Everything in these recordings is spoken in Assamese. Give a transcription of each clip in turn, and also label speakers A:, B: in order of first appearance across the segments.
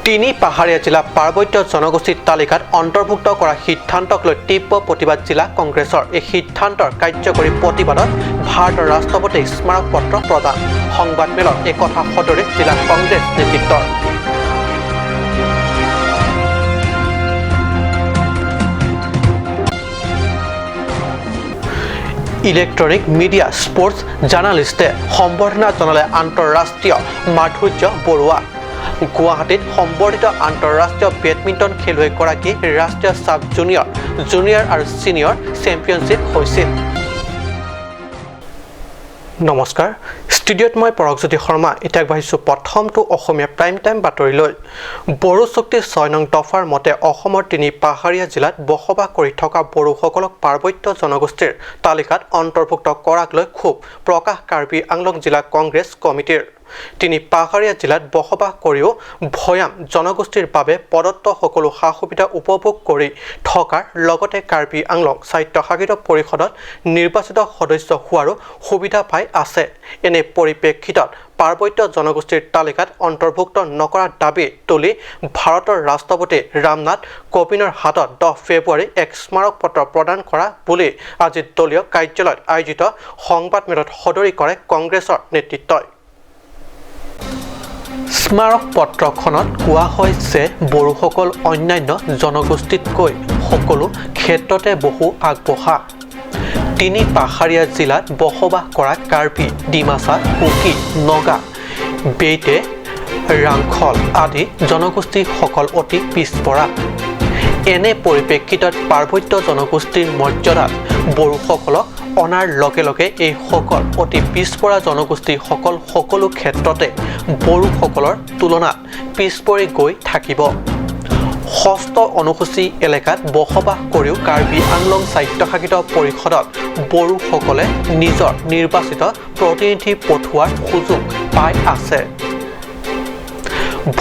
A: তিনি পাহাৰীয়া জিলা পাৰ্বত্য জনগোষ্ঠীৰ তালিকাত অন্তৰ্ভুক্ত কৰা সিদ্ধান্তক লৈ তীব্ৰ প্ৰতিবাদ জিলা কংগ্ৰেছৰ। এই সিদ্ধান্তৰ কাৰ্যকৰী প্ৰতিবাদত ভাৰতৰ ৰাষ্ট্ৰপতিক স্মাৰক পত্ৰ প্ৰদান। সংবাদমেলত এই কথা সদৰি জিলা কংগ্ৰেছ নেতৃত্বৰ। ইলেক্ট্ৰনিক মিডিয়া স্পৰ্টছ জাৰ্নালিষ্টে সম্বৰ্ধনা জনালে আন্তঃৰাষ্ট্ৰীয় মাধুৰ্য বৰুৱা। গুৱাহাটীত সম্বৰ্ধিত আন্তঃৰাষ্ট্ৰীয় বেডমিণ্টন খেলুৱৈগৰাকী ৰাষ্ট্ৰীয় চাব জুনিয়ৰ আৰু ছিনিয়ৰ চেম্পিয়নশ্বিপ হৈছিল। নমস্কাৰ, ষ্টুডিঅ'ত মই পৰকজ্যোতি শৰ্মা। এতিয়া আগবাঢ়িছোঁ প্ৰথমটো অসমীয়া প্ৰাইম টাইম বাতৰিলৈ। বড়ো চুক্তিৰ 6 নং দফাৰ মতে অসমৰ তিনি পাহাৰীয়া জিলাত বসবাস কৰি থকা বড়োসকলক পাৰ্বত্য জনগোষ্ঠীৰ তালিকাত অন্তৰ্ভুক্ত কৰাক লৈ ক্ষোভ প্ৰকাশ কাৰ্বি আংলং জিলা কংগ্ৰেছ কমিটিৰ। তিনি পাহাৰীয়া জিলাত বসবাস কৰিও ভৈয়াম জনগোষ্ঠীৰ বাবে প্ৰদত্ত সকলো সা সুবিধা উপভোগ কৰি থকাৰ লগতে কাৰ্বি আংলং স্বায়ত্তশাসিত পৰিষদত নিৰ্বাচিত সদস্য হোৱাৰো সুবিধা পাই আছে। এনে পৰিপ্ৰেক্ষিতত পাৰ্বত্য জনগোষ্ঠীৰ তালিকাত অন্তৰ্ভুক্ত নকৰাৰ দাবী তুলি ভাৰতৰ ৰাষ্ট্ৰপতি ৰামনাথ কোবিন্দৰ হাতত 10 ফেব্ৰুৱাৰী এক স্মাৰক পত্ৰ প্ৰদান কৰা বুলি আজি দলীয় কাৰ্যালয়ত আয়োজিত সংবাদমেলত সদৰি কৰে কংগ্ৰেছৰ নেতৃত্বই। স্মাৰক পত্ৰখনত কোৱা হয় যে বড়োসকল অন্যান্য জনগোষ্ঠীতকৈ সকলো ক্ষেত্ৰতে বহু আগবঢ়া। তিনি পাহাৰীয়া জিলাত বসবাস কৰা কাৰ্বি, ডিমাচা, কুকি, নগা, বেইটে, ৰাংখল আদি জনগোষ্ঠীসকল অতি পিছপৰা। এনে পৰিপ্ৰেক্ষিতত পাৰ্বত্য জনগোষ্ঠীৰ মৰ্যাদাত বড়োসকলক অনাৰ লগে লগে এইসকল অতি পিছপৰা জনগোষ্ঠীসকল সকলো ক্ষেত্ৰতে বড়োসকলৰ তুলনাত পিছপৰি গৈ থাকিব। ষষ্ঠ অনুসূচী এলেকাত বসবাস কৰিও কাৰ্বি আংলং স্বায়ত্তশাসিত পৰিষদত বড়োসকলে নিজৰ নিৰ্বাচিত প্ৰতিনিধি পঠোৱাৰ সুযোগ পাই আছে।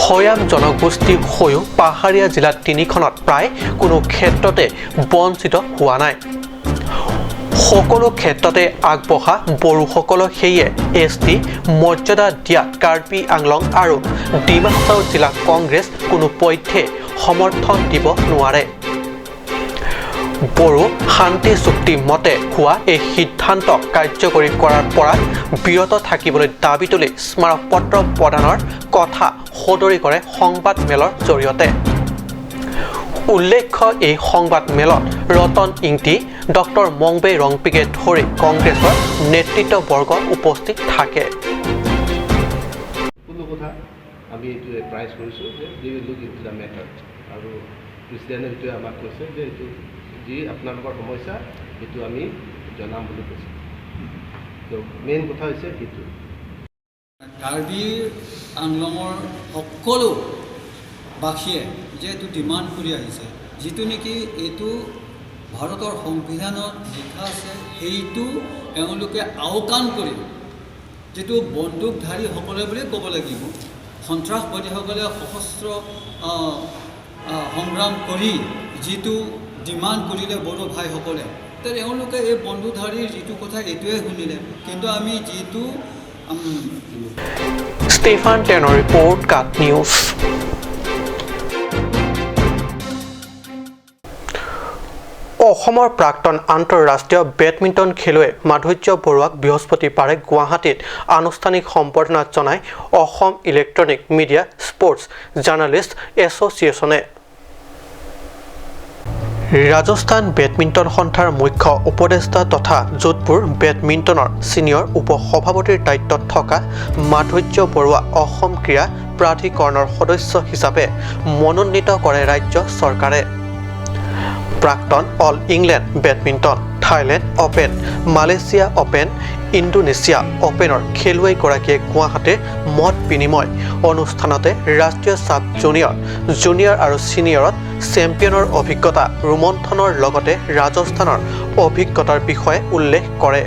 A: ভৈয়াম জনগোষ্ঠী হৈও পাহাৰীয়া জিলা তিনিখনত প্ৰায় কোনো ক্ষেত্ৰতে বঞ্চিত হোৱা নাই। সকলো ক্ষেত্ৰতে আগবঢ়া বড়োসকলক সেয়ে ST মৰ্যাদা দিয়াত কাৰ্বি আংলং আৰু ডিমা হাছাও জিলা কংগ্ৰেছ কোনো পধ্যে সমৰ্থন দিব নোৱাৰে। বড়ো শান্তি চুক্তি মতে হোৱা এই সিদ্ধান্তক কাৰ্যকৰী কৰাৰ পৰা বিৰত থাকিবলৈ দাবী তুলি স্মাৰক পত্ৰ প্ৰদানৰ কথা সদৰি কৰে সংবাদমেলৰ জৰিয়তে। উল্লেখ্য, এই সংবাদমেলত ৰতন ইংতি, ডক্টৰ মংবেই ৰংপিকে ধৰি কংগ্ৰেছৰ নেতৃত্ববৰ্গ উপস্থিত থাকে।
B: কোনো কথা আমি এইটো প্ৰাইজ কৰিছোঁ যে we will look into the matter, আৰু প্ৰেচিডেণ্টে এইটোৱে আমাক কৈছে যে এইটো যি আপোনালোকৰ সমস্যা সেইটো আমি জনাম বুলি কৈছে। তো মেইন কথা হৈছে সেইটো
C: কাৰ্বি আংলঙৰ সকলো বাসীয়ে যে এইটো ডিমাণ্ড কৰি আহিছে, যিটো নেকি এইটো ভাৰতৰ সংবিধানত লিখা আছে, সেইটো তেওঁলোকে আওকাণ কৰি যিটো বন্দুকধাৰীসকলে বুলি ক'ব লাগিব, সন্ত্ৰাসবাদীসকলে সশস্ত্ৰ সংগ্ৰাম কৰি যিটো ডিমাণ্ড কৰিলে বড়ো ভাইসকলে, তেওঁলোকে এই বন্দুকধাৰীৰ যিটো কথা এইটোৱে শুনিলে। কিন্তু আমি যিটো
A: ষ্টেফান টেনৰ ৰিপৰ্ট, কাট নিউজ। অসমৰ প্ৰাক্তন আন্তঃৰাষ্ট্ৰীয় বেডমিণ্টন খেলুৱৈ মাধুৰ্য বৰুৱাক বৃহস্পতিবাৰে গুৱাহাটীত আনুষ্ঠানিক সম্বৰ্ধনা জনাই Assam electronic media sports journalist association. Rajasthan badminton সন্থাৰ মুখ্য উপদেষ্টা তথা যোধপুৰ বেডমিণ্টনৰ ছিনিয়ৰ উপ-সভাপতিৰ দায়িত্বত থকা মাধুৰ্য বৰুৱা অসম ক্ৰীড়া প্ৰাধিকৰণৰ সদস্য হিচাপে মনোনীত কৰে ৰাজ্য চৰকাৰে। প্ৰাক্তন all England badminton, Thailand open, Malaysia open, Indonesia অপেনৰ খেলুৱৈগৰাকীয়ে গুৱাহাটীৰ মত বিনিময় অনুষ্ঠানতে ৰাষ্ট্ৰীয় চাব জুনিয়ৰ আৰু ছিনিয়ৰত চেম্পিয়নৰ অভিজ্ঞতা ৰোমন্থনৰ লগতে ৰাজস্থানৰ অভিজ্ঞতাৰ বিষয়ে উল্লেখ কৰে।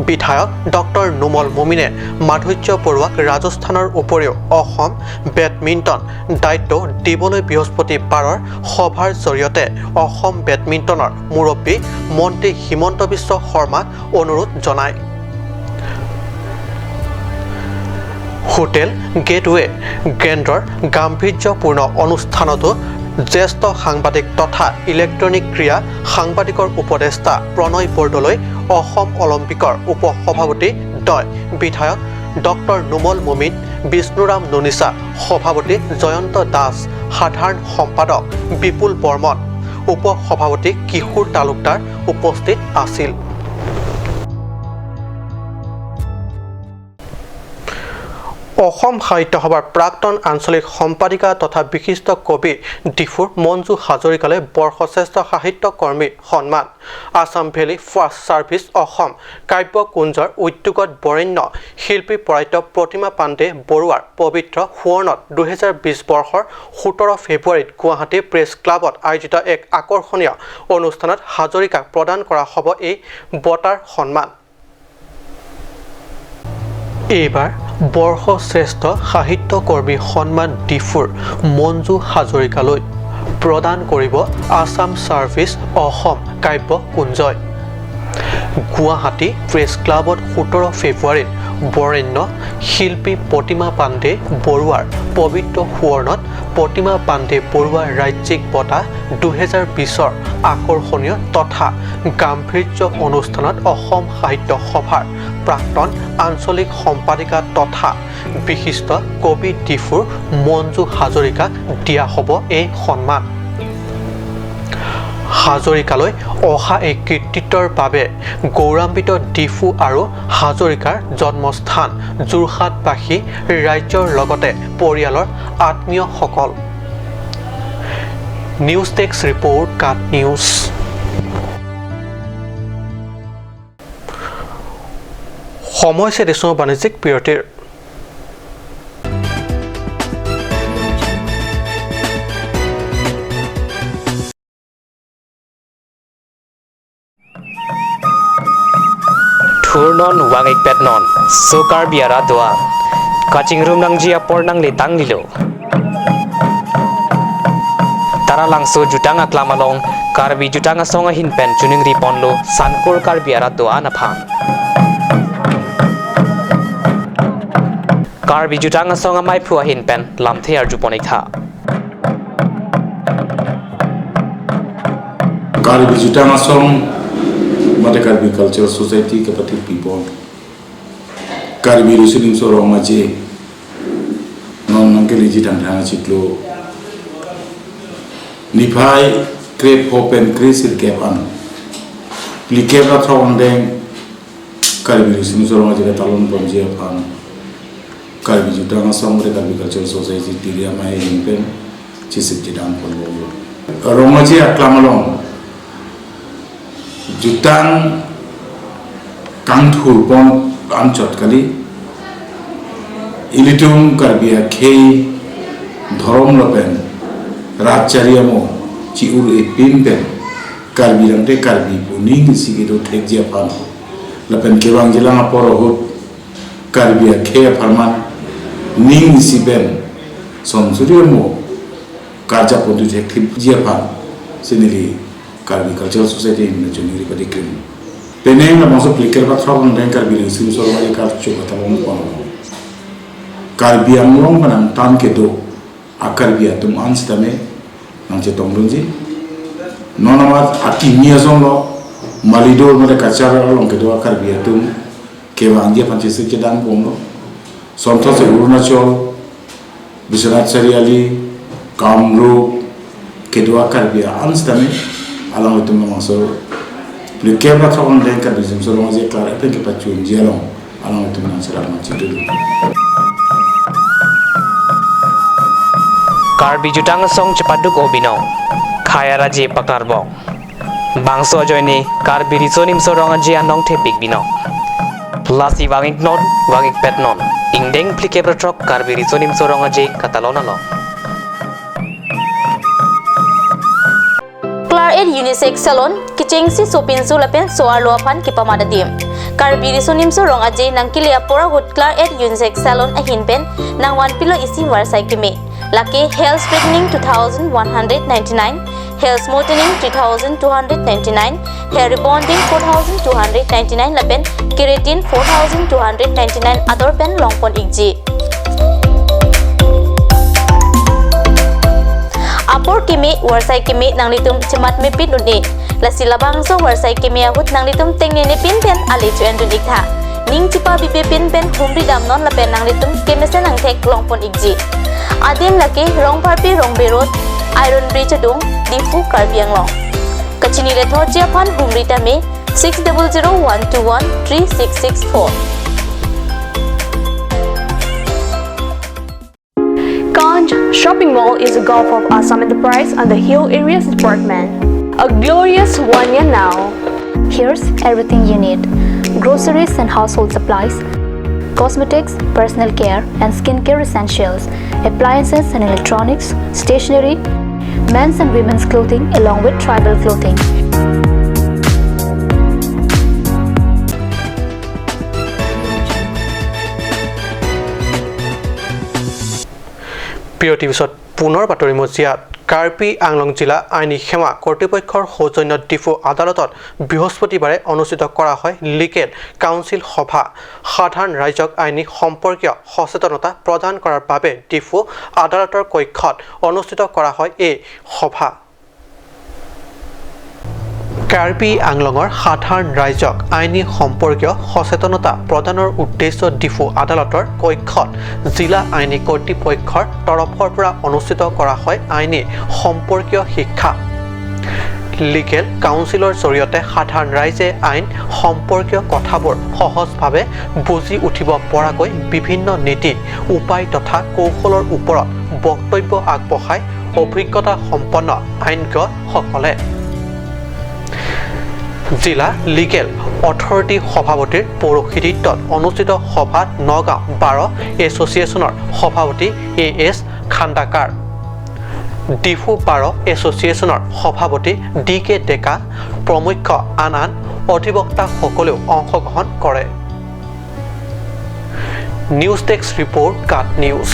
A: বিধায়ক ডক্টৰ নুমল মুমিনে মাধুৰ্য বৰুৱাক ৰাজস্থানৰ উপৰিও অসম বেডমিণ্টন দায়িত্ব দিবলৈ বৃহস্পতিবাৰৰ সভাৰ জৰিয়তে অসম বেডমিণ্টনৰ মুৰব্বী মন্ত্ৰী হিমন্ত বিশ্ব শৰ্মাক অনুৰোধ জনায়। হোটেল গেটৱে গ্ৰেণ্ডৰ গাম্ভীৰ্যপূৰ্ণ অনুষ্ঠানতো জ্যেষ্ঠ সাংবাদিক তথা ইলেক্ট্ৰনিক ক্ৰিয়া সাংবাদিকৰ উপদেষ্টা প্ৰণয় বৰদলৈ অসম অলিম্পিকৰ উপসভাপতি দ্বয় বিধায়ক ডক্টৰ নুমল মুমিন বিষ্ণুৰাম নুনিচা সভাপতি জয়ন্ত দাস সাধাৰণ সম্পাদক বিপুল বৰ্মন উপসভাপতি কিশোৰ তালুকদাৰ উপস্থিত আছিল। অসম সাহিত্য সভাৰ প্ৰাক্তন আঞ্চলিক সম্পাদিকা তথা বিশিষ্ট কবি ডিফুৰ মঞ্জু হাজৰিকালৈ বৰ্ষশ্ৰেষ্ঠ সাহিত্য কৰ্মী সন্মান। Assam valley first service Assam কাব্যকুঞ্জৰ উদ্যোগত বৰেণ্য শিল্পী প্ৰয়াত প্ৰতিমা পাণ্ডে বৰুৱাৰ পবিত্ৰ সোৱৰ্ণত 2020 বৰ্ষৰ 17 ফেব্ৰুৱাৰীত গুৱাহাটী প্ৰেছ ক্লাবত আয়োজিত এক আকৰ্ষণীয় অনুষ্ঠানত হাজৰিকাক প্ৰদান কৰা হ'ব এই বঁটাৰ সন্মান। এইবাৰ বৰ্ষশ্ৰেষ্ঠ সাহিত্য কৰ্মী সন্মান ডিফুৰ মঞ্জু হাজৰিকালৈ প্ৰদান কৰিব আছাম ছাৰ্ভিচ অসম কাব্যকুঞ্জই। গুৱাহাটী প্ৰেছ ক্লাবত 17 ফেব্ৰুৱাৰীত বৰেণ্য শিল্পী প্ৰতিমা পাণ্ডে বৰুৱাৰ পবিত্ৰ সোৱৰ্ণত প্ৰতিমা পাণ্ডে বৰুৱা ৰাজ্যিক বঁটা 2020ৰ আকৰ্ষণীয় তথা গাম্ভীৰ্য অনুষ্ঠানত অসম সাহিত্য সভাৰ প্ৰাক্তন আঞ্চলিক সম্পাদিকা তথা বিশিষ্ট কবি ডিফুৰ মঞ্জু হাজৰিকাক দিয়া হ'ব এই সন্মান। হাজৰিকালৈ অহা এই কৃতিত্বৰ বাবে গৌৰৱান্বিত ডিফু আৰু হাজৰিকাৰ জন্মস্থান যোৰহাটবাসী ৰাজ্যৰ লগতে পৰিয়ালৰ আত্মীয়সকল। নিউজ ডেস্ক ৰিপৰ্ট কাট নিউজ। সময় হৈছে দেশৰ বাণিজ্যিক বিৰতিৰ।
D: Turnon wangik petnon, sokar biara doa. Kacing rum nang jia por nang litang lilo. Tara langso jutang aklamalong, karbi jutang asonga hinpen chuning riponlo, sankor kar biara doa na phan. Karbi jutang asonga mai phua hinpen, lamthe arjuponik tha.
E: Karbi jutang asong Mata Karbi Cultural Society Kapatid people Karbi Rusulim Sorong Maje Non Nangkeli Jitang Tanga Ciklo Nipai Krep Hopen Krisir Kepan Plikebra Trawang Deng Karbi Rusulim Sorong Maje Talon Pomje Pan Karbi Jutang Asong Mata Karbi Cultural Society Tiria Mai Himpen Cisip Jitang Polbo Rong Maje Aklamalong Jutang Kangthur Pon Anchot Kali Ilitum Karbia Kei Dhorom Lopen Rachariamo Chiur Epimpen Karbi Lamte Karbi Puning Sigido Tekjia Pan Lapen Kewang Jelang Aporohut Karbia Kei Parman Ning Siben Somsuriamo Karja Pontu Tekjip Jiapan Senili Karbi Cultural Society in the Junior Padikrim. Penang la maso pliker ba thawang deng Karbi Sim so ma kar chu katalong pon. Karbi amlong banam tam ke do akarbi atum anstame nang che tonglunji. Nonamat ati niazong lo malidor made kachara long ke do akarbi atum ke wangje panche se ke dan pon lo. Somtho se Arunachal Biswanath Seriali Kamrup ke do akarbi anstame along with the Maso, the camera from the Kabbism, so long as a car, I think about you in Jelong, along with the Mansara Chidu.
D: Karbi jutang song cepaduk obino, kaya raje pakarbong. Bangso joini karbi risonim sorong aje anong tepik bino. Lasi wangik non, wangik pet non. Ingdeng plike protrok karbi risonim sorong aje katalona lo.
F: Claret Unisex Salon, Kichengsi Sopinsu Lapen Soar Loapan Kipamadadim. Karbi Risonim Sorong Aje Nangkilia Pora Wood Claret Unisex Salon Ahinpen, Nang 1 Pilo Isi Warsaikime. Lucky Hair Straightening 2,199, Hair Smoothing 3,299, Hair Rebonding 4,299 Lapen, Keratin 4,299 Other Pen Longpon Igji. Lampur kimi warsai kimi nanglitum cemat mepit nuni. Lasilabang so warsai kimi ahut nanglitum tengne ne pin pen ali cuan dunik tha. Ning cipa bibe pin pen humri dam non la pen nanglitum kemesen nang tek longpon ikji. Adim laki rong parpi rong berot iron bridge dung difu karbiang long. Kachini le tho chia phan humri ta me 6001213664.
G: Ganj Shopping Mall is a gulf of Assam Enterprise and the Hill Areas Department. A glorious one year now.
H: Here's everything you need: groceries and household supplies, cosmetics, personal care and skincare essentials, appliances and electronics, stationery, men's and women's clothing along with tribal clothing.
A: পিঅ'টিভিছত পুনৰ বাতৰি মজিয়াত কাৰ্বি আংলং জিলা আইনী সেৱা কৰ্তৃপক্ষৰ সৌজন্যত ডিফু আদালতত বৃহস্পতিবাৰে অনুষ্ঠিত কৰা হয় লিগেল কাউন্সিল সভা। সাধাৰণ ৰাইজক আইনী সম্পৰ্কীয় সচেতনতা প্ৰদান কৰাৰ বাবে ডিফু আদালতৰ কক্ষত অনুষ্ঠিত কৰা হয় এই সভা। কাৰ্বি আংলঙৰ সাধাৰণ ৰাইজক আইনী সম্পৰ্কীয় সচেতনতা প্ৰদানৰ উদ্দেশ্য ডিফু আদালতৰ কক্ষত জিলা আইনী কৰ্তৃপক্ষৰ তৰফৰ পৰা অনুষ্ঠিত কৰা হয় আইনী সম্পৰ্কীয় শিক্ষা। লিগেল কাউন্সিলৰ জৰিয়তে সাধাৰণ ৰাইজে আইন সম্পৰ্কীয় কথাবোৰ সহজভাৱে বুজি উঠিব পৰাকৈ বিভিন্ন নীতি উপায় তথা কৌশলৰ ওপৰত বক্তব্য আগবঢ়াই অভিজ্ঞতা সম্পন্ন আইনজ্ঞসকলে। জিলা লিগেল অথৰিটি সভাপতিৰ পৌৰোহিত্যত অনুষ্ঠিত সভাত নগাঁও বাৰ এছ'চিয়েশ্যনৰ সভাপতি AS খাণ্ডাকাৰ, ডিফু বাৰ এছ'চিয়েশ্যনৰ সভাপতি DK ডেকা প্ৰমুখ্য আন অধিবক্তাসকলেও অংশগ্ৰহণ কৰে। নিউজ ডেস্ক ৰিপৰ্ট কাট নিউজ।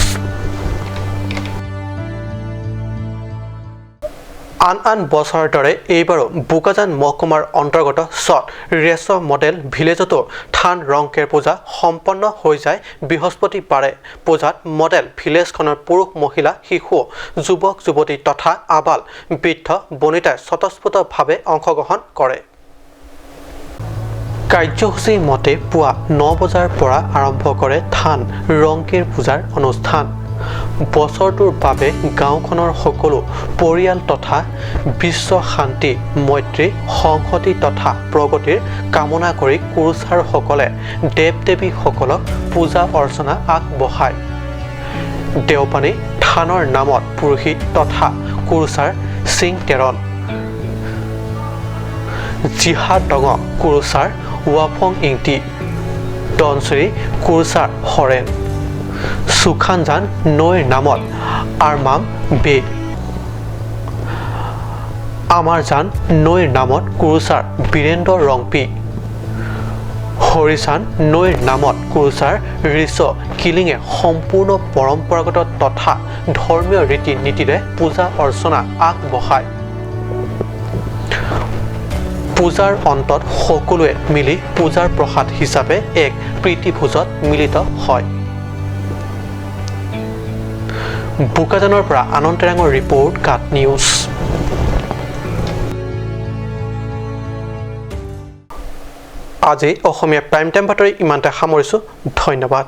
A: আন বছৰৰ দৰে এইবাৰো বোকাজান মহকুমাৰ অন্তৰ্গত চট ৰেছ মডেল ভিলেজতো থান ৰংকেৰ পূজা সম্পন্ন হৈ যায় বৃহস্পতিবাৰে। পূজাত মডেল ভিলেজখনৰ পুৰুষ মহিলা শিশু যুৱক যুৱতী তথা আবাল বৃদ্ধ বনিতাই স্বতঃস্ফূৰ্তভাৱে অংশগ্ৰহণ কৰে। কাৰ্যসূচী মতে পুৱা 9 বজাৰ পৰা আৰম্ভ কৰে থান ৰংকেৰ পূজাৰ অনুষ্ঠান। বছৰটোৰ বাবে গাঁওখনৰ সকলো পৰিয়াল তথা বিশ্ব শান্তি মৈত্ৰী সংহতি তথা প্ৰগতিৰ কামনা কৰি কুৰুচাৰসকলে দেৱ দেৱীসকলক পূজা অৰ্চনা আগবঢ়ায়। দেওপানী থানৰ নামত পুৰোহিত তথা কুৰুচাৰ সিং তেৰণ, জিহা ডঙ কুৰুচাৰ ৱাফং ইংটি, দনশ্ৰী কুৰুচাৰ হৰেণ, সুখানজান নৈৰ নামত আৰমাম বে, আমাৰজান নৈৰ নামত কুৰুচাৰ বীৰেন্দ্ৰ ৰংপি, হৰিচান নৈৰ নামত কুৰুচাৰ ৰিচ কিলিঙে সম্পূৰ্ণ পৰম্পৰাগত তথা ধৰ্মীয় ৰীতি নীতিৰে পূজা অৰ্চনা আগবঢ়ায়। পূজাৰ অন্তত সকলোৱে মিলি পূজাৰ প্ৰসাদ হিচাপে এক প্ৰীতিভোজত মিলিত হয়। বোকাজানৰ পৰা আনন্দ টেৰাঙৰ ৰিপৰ্ট কাট নিউজ। আজি অসমীয়া প্ৰাইম টাইম বাতৰি ইমানতে সামৰিছোঁ। ধন্যবাদ।